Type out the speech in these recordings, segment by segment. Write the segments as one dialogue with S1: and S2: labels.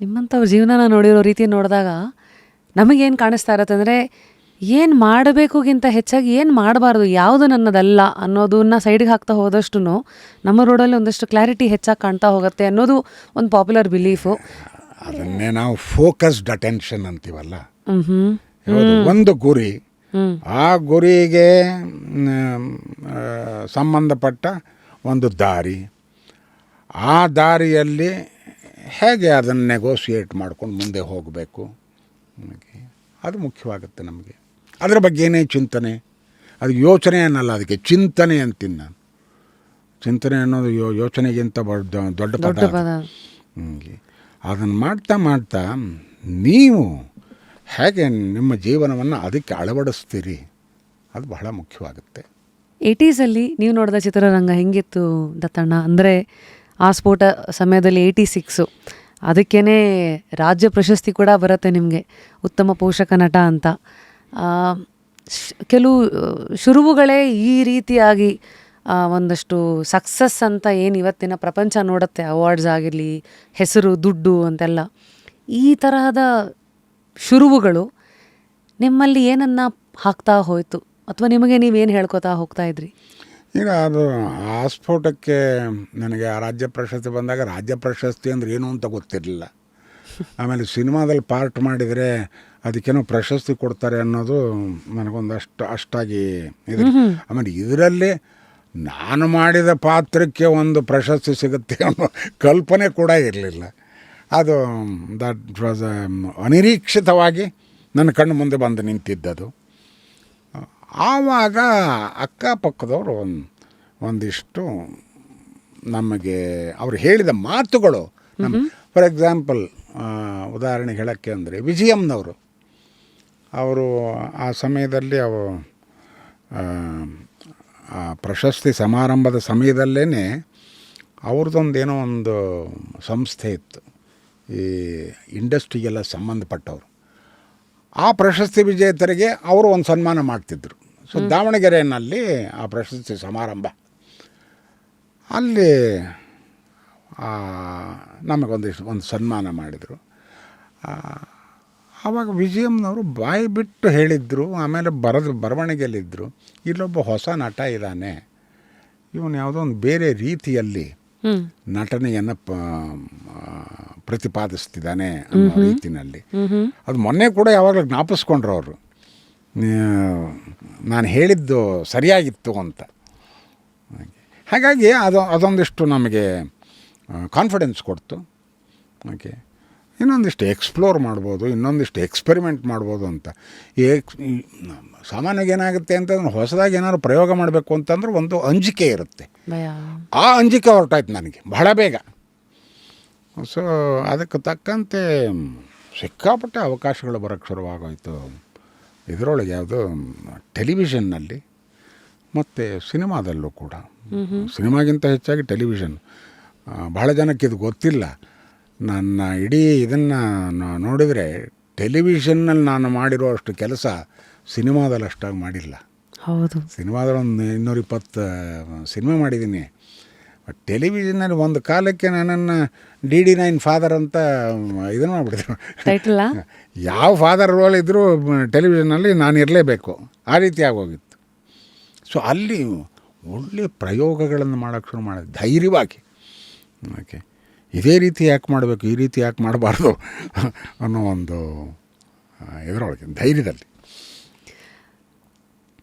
S1: ನಿಮ್ಮಂಥವ್ರ ಜೀವನನ ನೋಡಿರೋ ರೀತಿ ನೋಡಿದಾಗ ನಮಗೇನು ಕಾಣಿಸ್ತಾ ಇರತ್ತೆ ಅಂದರೆ ಏನು ಮಾಡಬೇಕುಗಿಂತ ಹೆಚ್ಚಾಗಿ ಏನು ಮಾಡಬಾರ್ದು, ಯಾವುದು ನನ್ನದಲ್ಲ ಅನ್ನೋದನ್ನ ಸೈಡ್ಗೆ ಹಾಕ್ತಾ ಹೋದಷ್ಟು ನಮ್ಮ ರೋಡಲ್ಲಿ ಒಂದಷ್ಟು ಕ್ಲಾರಿಟಿ ಹೆಚ್ಚಾಗಿ ಕಾಣ್ತಾ ಹೋಗುತ್ತೆ ಅನ್ನೋದು ಒಂದು ಪಾಪ್ಯುಲರ್ ಬಿಲೀಫು.
S2: ಅದನ್ನೇ ನಾವು ಫೋಕಸ್ಡ್ ಅಟೆನ್ಷನ್ ಅಂತೀವಲ್ಲ.
S1: ಹ್ಞೂ
S2: ಒಂದು ಗುರಿ, ಆ ಗುರಿಗೆ ಸಂಬಂಧಪಟ್ಟ ಒಂದು ದಾರಿ, ಆ ದಾರಿಯಲ್ಲಿ ಹೇಗೆ ಅದನ್ನು ನೆಗೋಸಿಯೇಟ್ ಮಾಡ್ಕೊಂಡು ಮುಂದೆ ಹೋಗಬೇಕು, ಅದು ಮುಖ್ಯವಾಗುತ್ತೆ ನಮಗೆ. ಅದರ ಬಗ್ಗೆನೇ ಚಿಂತನೆ, ಅದಕ್ಕೆ ಯೋಚನೆ ಅನ್ನಲ್ಲ, ಅದಕ್ಕೆ ಚಿಂತನೆ ಅಂತೀನಿ ನಾನು. ಚಿಂತನೆ ಅನ್ನೋದು ಯೋಚನೆಗಿಂತ ದೊಡ್ಡ ಪದ. ಅದನ್ನು ಮಾಡ್ತಾ ಮಾಡ್ತಾ ನೀವು ಹೇಗೆ ನಿಮ್ಮ ಜೀವನವನ್ನು ಅದಕ್ಕೆ ಅಳವಡಿಸ್ತೀರಿ, ಅದು ಬಹಳ ಮುಖ್ಯವಾಗುತ್ತೆ.
S1: 80ಸಲ್ಲಿ ನೀವು ನೋಡಿದ ಚಿತ್ರರಂಗ ಹೆಂಗಿತ್ತು ದತ್ತಣ್ಣ? ಅಂದರೆ ಆ ಸ್ಫೋಟ ಸಮಯದಲ್ಲಿ 86 ಅದಕ್ಕೇ ರಾಜ್ಯ ಪ್ರಶಸ್ತಿ ಕೂಡ ಬರುತ್ತೆ ನಿಮಗೆ, ಉತ್ತಮ ಪೋಷಕ ನಟ ಅಂತ. ಕೆಲವು ಶುರುವುಗಳೇ ಈ ರೀತಿಯಾಗಿ ಒಂದಷ್ಟು ಸಕ್ಸಸ್ ಅಂತ ಏನು ಇವತ್ತಿನ ಪ್ರಪಂಚ ನೋಡುತ್ತೆ, ಅವಾರ್ಡ್ಸ್ ಆಗಿರಲಿ, ಹೆಸರು, ದುಡ್ಡು ಅಂತೆಲ್ಲ, ಈ ತರಹದ ಶುರುವುಗಳು ನಿಮ್ಮಲ್ಲಿ ಏನನ್ನ ಹಾಕ್ತಾ ಹೋಯಿತು, ಅಥವಾ ನಿಮಗೆ ನೀವೇನು ಹೇಳ್ಕೊತಾ ಹೋಗ್ತಾ ಇದ್ರಿ?
S2: ಈಗ ಅದು ಆ ಸ್ಫೋಟಕ್ಕೆ ನನಗೆ ಆ ರಾಜ್ಯ ಪ್ರಶಸ್ತಿ ಬಂದಾಗ ರಾಜ್ಯ ಪ್ರಶಸ್ತಿ ಅಂದ್ರೆ ಏನು ಅಂತ ಗೊತ್ತಿರಲಿಲ್ಲ. ಆಮೇಲೆ ಸಿನಿಮಾದಲ್ಲಿ ಪಾರ್ಟ್ ಮಾಡಿದರೆ ಅದಕ್ಕೇನೋ ಪ್ರಶಸ್ತಿ ಕೊಡ್ತಾರೆ ಅನ್ನೋದು ನನಗೊಂದಷ್ಟು ಅಷ್ಟಾಗಿ ಇದೆ. ಆಮೇಲೆ ಇದರಲ್ಲಿ ನಾನು ಮಾಡಿದ ಪಾತ್ರಕ್ಕೆ ಒಂದು ಪ್ರಶಸ್ತಿ ಸಿಗುತ್ತೆ ಅನ್ನೋ ಕಲ್ಪನೆ ಕೂಡ ಇರಲಿಲ್ಲ. ಅದು ದಟ್ ವಾಸ್ ಅನಿರೀಕ್ಷಿತವಾಗಿ ನನ್ನ ಕಣ್ಣು ಮುಂದೆ ಬಂದು ನಿಂತಿದ್ದದು. ಆವಾಗ ಅಕ್ಕಪಕ್ಕದವರು ಒಂದಿಷ್ಟು ನಮಗೆ ಅವರು ಹೇಳಿದ ಮಾತುಗಳು, ಫಾರ್ ಎಕ್ಸಾಂಪಲ್ ಉದಾಹರಣೆಗೆ ಹೇಳೋಕ್ಕೆ ಅಂದರೆ ವಿಜಯಮ್ನವರು, ಅವರು ಆ ಸಮಯದಲ್ಲಿ ಆ ಪ್ರಶಸ್ತಿ ಸಮಾರಂಭದ ಸಮಯದಲ್ಲೇ ಅವ್ರದ್ದೊಂದೇನೋ ಒಂದು ಸಂಸ್ಥೆ ಇತ್ತು, ಈ ಇಂಡಸ್ಟ್ರಿಗೆಲ್ಲ ಸಂಬಂಧಪಟ್ಟವರು. ಆ ಪ್ರಶಸ್ತಿ ವಿಜೇತರಿಗೆ ಅವರು ಒಂದು ಸನ್ಮಾನ ಮಾಡ್ತಿದ್ದರು. ಸೊ ದಾವಣಗೆರೆಯಲ್ಲಿ ಆ ಪ್ರಶಸ್ತಿ ಸಮಾರಂಭ, ಅಲ್ಲಿ ಒಂದು ಸನ್ಮಾನ ಮಾಡಿದರು. ಆವಾಗ ವಿಜಯಮ್ನವರು ಬಾಯಿ ಬಿಟ್ಟು ಹೇಳಿದರು, ಆಮೇಲೆ ಬರವಣಿಗೆಯಲ್ಲಿದ್ದರು, ಇಲ್ಲೊಬ್ಬ ಹೊಸ ನಟ ಇದ್ದಾನೆ, ಇವನು ಯಾವುದೋ ಒಂದು ಬೇರೆ ರೀತಿಯಲ್ಲಿ ನಟನೆಯನ್ನು ಪ್ರತಿಪಾದಿಸ್ತಿದ್ದಾನೆ ಅನ್ನೋ ರೀತಿಯಲ್ಲಿ. ಅದು ಮೊನ್ನೆ ಕೂಡ ಯಾವಾಗಲೂ ಜ್ಞಾಪಿಸ್ಕೊಂಡ್ರು ಅವರು, ನಾನು ಹೇಳಿದ್ದು ಸರಿಯಾಗಿತ್ತು ಅಂತ. ಹಾಗಾಗಿ ಅದೊಂದಿಷ್ಟು ನಮಗೆ ಕಾನ್ಫಿಡೆನ್ಸ್ ಕೊಡ್ತು. ಓಕೆ, ಇನ್ನೊಂದಿಷ್ಟು ಎಕ್ಸ್ಪ್ಲೋರ್ ಮಾಡ್ಬೋದು, ಇನ್ನೊಂದಿಷ್ಟು ಎಕ್ಸ್ಪೆರಿಮೆಂಟ್ ಮಾಡ್ಬೋದು ಅಂತ. ಸಾಮಾನ್ಯವಾಗಿ ಏನಾಗುತ್ತೆ ಅಂತಂದ್ರೆ ಹೊಸದಾಗಿ ಏನಾದ್ರು ಪ್ರಯೋಗ ಮಾಡಬೇಕು ಅಂತಂದ್ರೆ ಒಂದು ಅಂಜಿಕೆ ಇರುತ್ತೆ. ಆ ಅಂಜಿಕೆ ಹೊರಟಾಯ್ತು ನನಗೆ ಬಹಳ ಬೇಗ. ಸೊ ಅದಕ್ಕೆ ತಕ್ಕಂತೆ ಸಿಕ್ಕಾಪಟ್ಟೆ ಅವಕಾಶಗಳು ಬರೋಕ್ಕೆ ಶುರುವಾಗೋಯಿತು. ಇದರೊಳಗೆ ಯಾವುದು ಟೆಲಿವಿಷನ್ನಲ್ಲಿ ಮತ್ತು ಸಿನಿಮಾದಲ್ಲೂ ಕೂಡ. ಸಿನಿಮಾಗಿಂತ ಹೆಚ್ಚಾಗಿ ಟೆಲಿವಿಷನ್. ಬಹಳ ಜನಕ್ಕೆ ಇದು ಗೊತ್ತಿಲ್ಲ. ನನ್ನ ಇಡೀ ಇದನ್ನು ನೋಡಿದರೆ ಟೆಲಿವಿಷನ್ನಲ್ಲಿ ನಾನು ಮಾಡಿರೋ ಅಷ್ಟು ಕೆಲಸ ಸಿನಿಮಾದಲ್ಲಿ ಅಷ್ಟಾಗಿ ಮಾಡಿಲ್ಲ.
S1: ಹೌದು,
S2: ಸಿನಿಮಾದಲ್ಲಿ ಒಂದು 220 ಸಿನಿಮಾ ಮಾಡಿದ್ದೀನಿ. ಬಟ್ ಟೆಲಿವಿಷನ್ನಲ್ಲಿ ಒಂದು ಕಾಲಕ್ಕೆ ನನ್ನನ್ನು DD9 ಫಾದರ್ ಅಂತ ಇದನ್ನು ಮಾಡಿಬಿಟ್ಟಿದ್ರು. ಯಾವ ಫಾದರ್ ರೋಲ್ ಇದ್ದರೂ ಟೆಲಿವಿಷನ್ನಲ್ಲಿ ನಾನು ಇರಲೇಬೇಕು, ಆ ರೀತಿ ಆಗೋಗಿತ್ತು. ಸೊ ಅಲ್ಲಿ ಒಳ್ಳೆಯ ಪ್ರಯೋಗಗಳನ್ನು ಮಾಡೋಕ್ಕೆ ಶುರು ಮಾಡಿದೆ ಧೈರ್ಯವಾಗಿ. ಓಕೆ, ಇದೇ ರೀತಿ ಯಾಕೆ ಮಾಡಬೇಕು, ಈ ರೀತಿ ಯಾಕೆ ಮಾಡಬಾರ್ದು ಅನ್ನೋ ಒಂದು ಇದರೊಳಗೆ ಧೈರ್ಯದಲ್ಲಿ.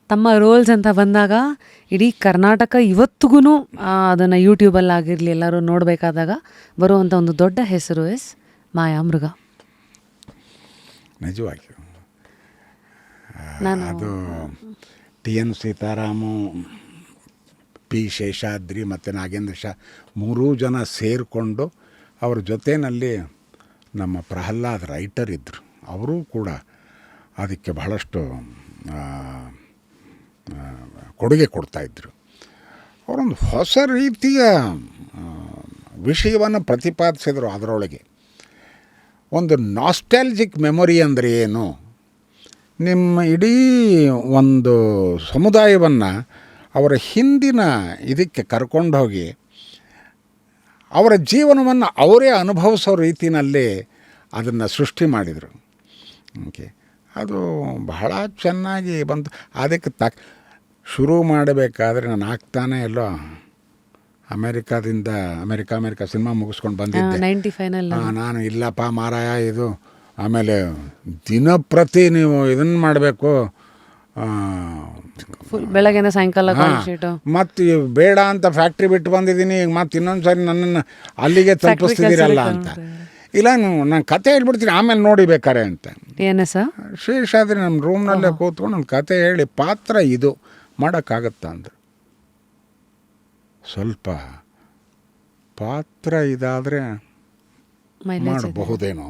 S1: ತಮ್ಮ ರೋಲ್ಸ್ ಅಂತ ಬಂದಾಗ ಇಡೀ ಕರ್ನಾಟಕ ಇವತ್ತಿಗೂ ಅದನ್ನು ಯೂಟ್ಯೂಬಲ್ಲಾಗಿರಲಿ ಎಲ್ಲರೂ ನೋಡಬೇಕಾದಾಗ ಬರುವಂಥ ಒಂದು ದೊಡ್ಡ ಹೆಸರು ಮಾಯಾಮೃಗ.
S2: ನಿಜವಾಗಿ ಅದು TN ಸೀತಾರಾಮು, P ಶೇಷಾದ್ರಿ ಮತ್ತು ನಾಗೇಂದ್ರ ಶಾ 3 ಜನ ಸೇರಿಕೊಂಡು ಅವ್ರ ಜೊತೆಯಲ್ಲಿ ನಮ್ಮ ಪ್ರಹ್ಲಾದ್ ರೈಟರ್ ಇದ್ದರು. ಅವರೂ ಕೂಡ ಅದಕ್ಕೆ ಬಹಳಷ್ಟು ಕೊಡುಗೆ ಕೊಡ್ತಾಯಿದ್ರು. ಅವರೊಂದು ಹೊಸ ರೀತಿಯ ವಿಷಯವನ್ನು ಪ್ರತಿಪಾದಿಸಿದರು. ಅದರೊಳಗೆ ಒಂದು ನಾಸ್ಟಾಲ್ಜಿಕ್ ಮೆಮೊರಿ ಅಂದರೆ ಏನು, ನಿಮ್ಮ ಇಡೀ ಒಂದು ಸಮುದಾಯವನ್ನು ಅವರ ಹಿಂದಿನ ಇದಕ್ಕೆ ಕರ್ಕೊಂಡು ಹೋಗಿ ಅವರ ಜೀವನವನ್ನು ಅವರೇ ಅನುಭವಿಸೋ ರೀತಿಯಲ್ಲಿ ಅದನ್ನು ಸೃಷ್ಟಿ ಮಾಡಿದರು. ಓಕೆ, ಅದು ಬಹಳ ಚೆನ್ನಾಗಿ ಬಂತು. ಅದಕ್ಕೆ ಶುರು ಮಾಡಬೇಕಾದ್ರೆ ನಾನು ಆಗ್ತಾನೆ ಎಲ್ಲೋ ಅಮೇರಿಕಾ ಸಿನಿಮಾ ಮುಗಿಸ್ಕೊಂಡು ಬಂದಿದ್ದೆ.
S1: 95
S2: ನಾನು ಇಲ್ಲಪ್ಪ ಮಾರಾಯ ಇದು, ಆಮೇಲೆ ದಿನಪ್ರತಿ ನೀವು ಇದನ್ನು ಮಾಡಬೇಕು,
S1: ಫುಲ್ ಬೆಳಗ್ಗೆಯಿಂದ ಸಾಯಂಕಾಲ ಶೀಟು.
S2: ಮತ್ತು ಬೇಡ ಅಂತ ಫ್ಯಾಕ್ಟ್ರಿ ಬಿಟ್ಟು ಬಂದಿದ್ದೀನಿ, ಈಗ ಮತ್ತೆ ಇನ್ನೊಂದು ಸಾರಿ ನನ್ನನ್ನು ಅಲ್ಲಿಗೆ ತಲುಪಿಸ್ತಿದ್ದೀರಲ್ಲ ಅಂತ. ಇಲ್ಲ ನಾನು ಕತೆ ಹೇಳ್ಬಿಡ್ತೀನಿ ಆಮೇಲೆ ನೋಡಿ ಬೇಕಾರೆ ಅಂತ.
S1: ಏನೇ ಸರ್
S2: ಶೇಷಾದ್ರಿ ನಮ್ಮ ರೂಮ್ನಲ್ಲೇ ಕೂತ್ಕೊಂಡು ಒಂದು ಕತೆ ಹೇಳಿ ಪಾತ್ರ ಇದು ಮಾಡೋಕ್ಕಾಗತ್ತಾ ಅಂದ್ರೆ ಸ್ವಲ್ಪ ಪಾತ್ರ ಇದಾದರೆ ಮಾಡಬಹುದೇನೋ,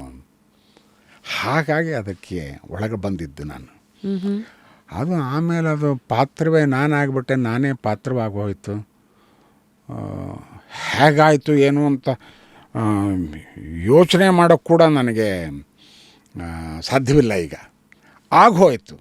S2: ಹಾಗಾಗಿ ಅದಕ್ಕೆ ಒಳಗೆ ಬಂದಿದ್ದು ನಾನು. ಅದು ಆಮೇಲೆ ಅದು ಪಾತ್ರವೇ ನಾನಾಗ್ಬಿಟ್ಟೆ, ನಾನೇ ಪಾತ್ರವಾಗೋಯ್ತು. ಹೇಗಾಯಿತು ಏನು ಅಂತ ಯೋಚನೆ ಮಾಡೋಕ್ಕೆ ಕೂಡ ನನಗೆ ಸಾಧ್ಯವಿಲ್ಲ. ಈಗ ಆಗೋಯ್ತು.